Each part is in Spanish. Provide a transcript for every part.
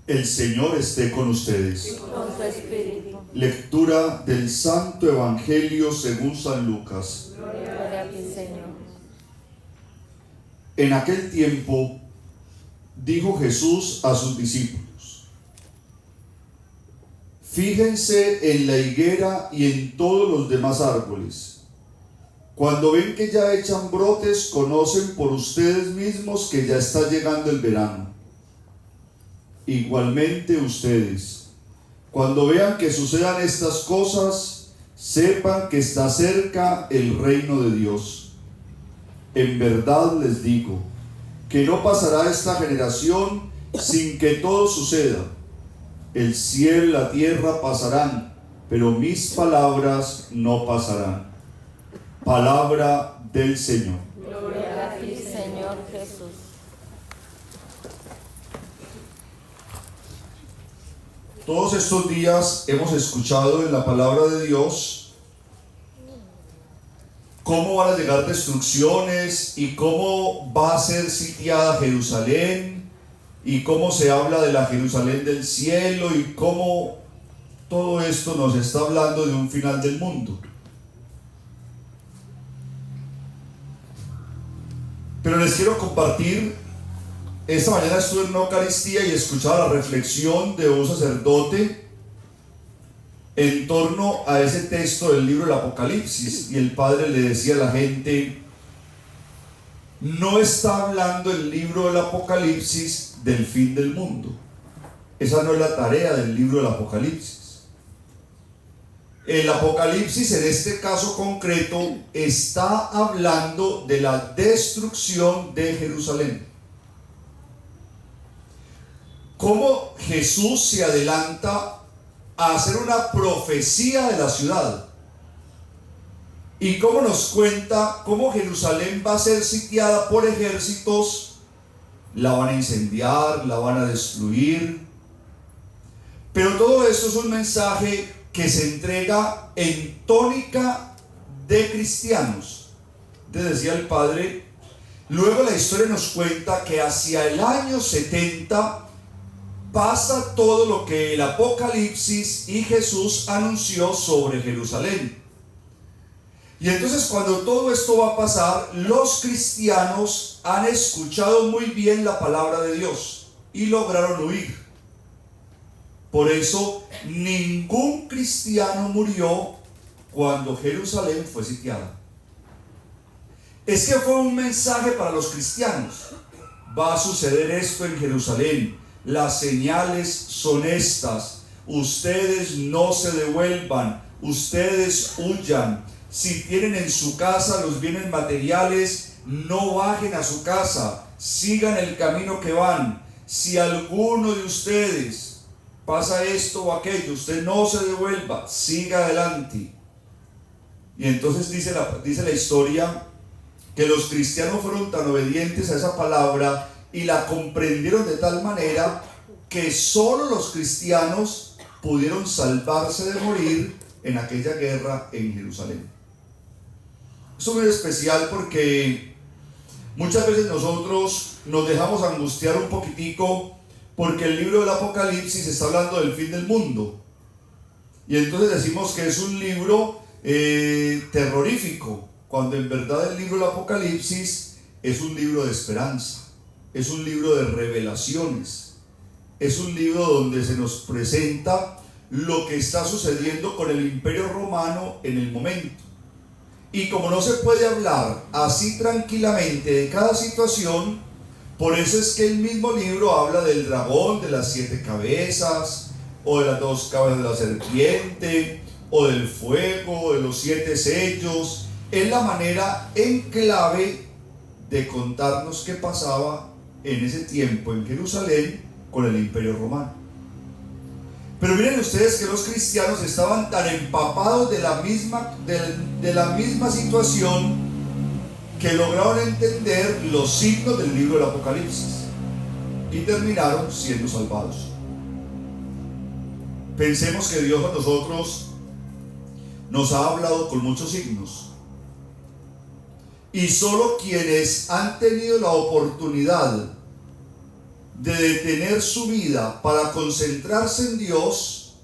El Señor esté con ustedes. Y con tu espíritu. Lectura del Santo Evangelio según San Lucas. Gloria a ti, Señor. En aquel tiempo dijo Jesús a sus discípulos: fíjense en la higuera y en todos los demás árboles. Cuando ven que ya echan brotes, conocen por ustedes mismos que ya está llegando el verano. Igualmente ustedes, cuando vean que sucedan estas cosas, sepan que está cerca el reino de Dios. En verdad les digo que no pasará esta generación sin que todo suceda. El cielo y la tierra pasarán, pero mis palabras no pasarán. Palabra del Señor. Gloria a ti, Señor Jesús. Todos estos días hemos escuchado en la palabra de Dios cómo van a llegar destrucciones y cómo va a ser sitiada Jerusalén y cómo se habla de la Jerusalén del cielo y cómo todo esto nos está hablando de un final del mundo. Pero les quiero compartir. Esta mañana estuve en una Eucaristía y escuchaba la reflexión de un sacerdote en torno a ese texto del libro del Apocalipsis, y el padre le decía a la gente: no está hablando el libro del Apocalipsis del fin del mundo. Esa no es la tarea del libro del Apocalipsis. El Apocalipsis, en este caso concreto, está hablando de la destrucción de Jerusalén. Cómo Jesús se adelanta a hacer una profecía de la ciudad, y cómo nos cuenta cómo Jerusalén va a ser sitiada por ejércitos, la van a incendiar, la van a destruir. Pero todo esto es un mensaje que se entrega en tónica de cristianos. Te decía el padre, luego la historia nos cuenta que hacia el año 70 pasa todo lo que el Apocalipsis y Jesús anunció sobre Jerusalén. Y entonces, cuando todo esto va a pasar, los cristianos han escuchado muy bien la palabra de Dios y lograron huir. Por eso, ningún cristiano murió cuando Jerusalén fue sitiada. Es que fue un mensaje para los cristianos: va a suceder esto en Jerusalén. Las señales son estas. Ustedes no se devuelvan, ustedes huyan. Si tienen en su casa los bienes materiales, no bajen a su casa, sigan el camino que van. Si alguno de ustedes pasa esto o aquello, usted no se devuelva, siga adelante. Y entonces dice la historia que los cristianos fueron tan obedientes a esa palabra y la comprendieron de tal manera que solo los cristianos pudieron salvarse de morir en aquella guerra en Jerusalén. Esto es muy especial porque muchas veces nosotros nos dejamos angustiar un poquitico porque el libro del Apocalipsis está hablando del fin del mundo, y entonces decimos que es un libro terrorífico, cuando en verdad el libro del Apocalipsis es un libro de esperanza. Es un libro de revelaciones, es un libro donde se nos presenta lo que está sucediendo con el Imperio Romano en el momento. Y como no se puede hablar así tranquilamente de cada situación, por eso es que el mismo libro habla del dragón, de las 7 cabezas, o de las 2 cabezas de la serpiente, o del fuego, de los 7 sellos. Es la manera en clave de contarnos qué pasaba en ese tiempo en Jerusalén con el Imperio Romano. Pero miren ustedes que los cristianos estaban tan empapados de la misma situación que lograron entender los signos del libro del Apocalipsis y terminaron siendo salvados. Pensemos que Dios a nosotros nos ha hablado con muchos signos, y solo quienes han tenido la oportunidad de detener su vida para concentrarse en Dios,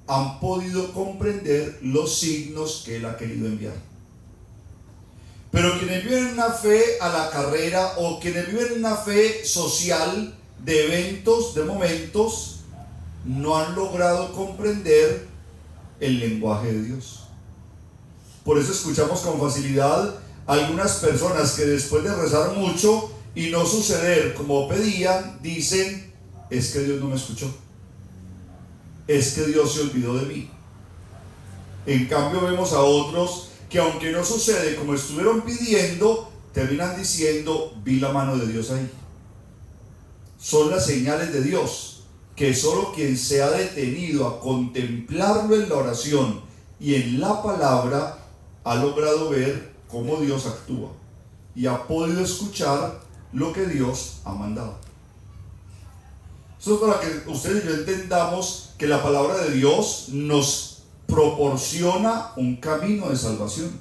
han podido comprender los signos que Él ha querido enviar. Pero quienes viven una fe a la carrera, o quienes viven una fe social, de eventos, de momentos, no han logrado comprender el lenguaje de Dios. Por eso escuchamos con facilidad a algunas personas que después de rezar mucho y no suceder como pedían, dicen: es que Dios no me escuchó, es que Dios se olvidó de mí. En cambio vemos a otros que, aunque no sucede como estuvieron pidiendo, terminan diciendo: vi la mano de Dios ahí. Son las señales de Dios, que solo quien se ha detenido a contemplarlo en la oración y en la palabra ha logrado ver cómo Dios actúa y ha podido escuchar lo que Dios ha mandado. Eso es para que ustedes y yo entendamos que la palabra de Dios nos proporciona un camino de salvación,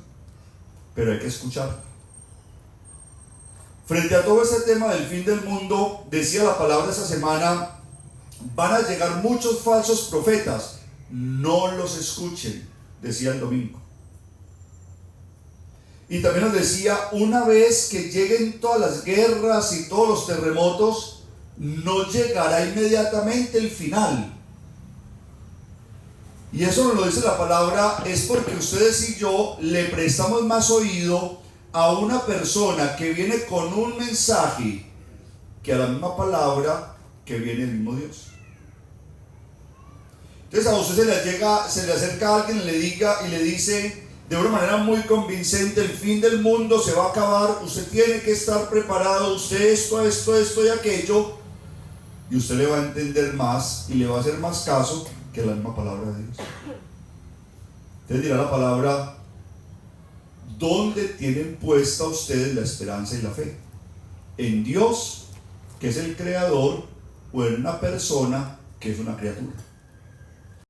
pero hay que escuchar. Frente a todo este tema del fin del mundo, decía la palabra esta semana: van a llegar muchos falsos profetas, no los escuchen, decía el domingo. Y también nos decía: una vez que lleguen todas las guerras y todos los terremotos, no llegará inmediatamente el final. Y eso nos lo dice la palabra, es porque ustedes y yo le prestamos más oído a una persona que viene con un mensaje que a la misma palabra que viene el mismo Dios. Entonces a usted se le acerca a alguien y le dice de una manera muy convincente: el fin del mundo se va a acabar, usted tiene que estar preparado, usted esto y aquello, y usted le va a entender más y le va a hacer más caso que la misma palabra de Dios. Entonces dirá la palabra: ¿dónde tienen puesta ustedes la esperanza y la fe? ¿En Dios, que es el creador, o en una persona, que es una criatura?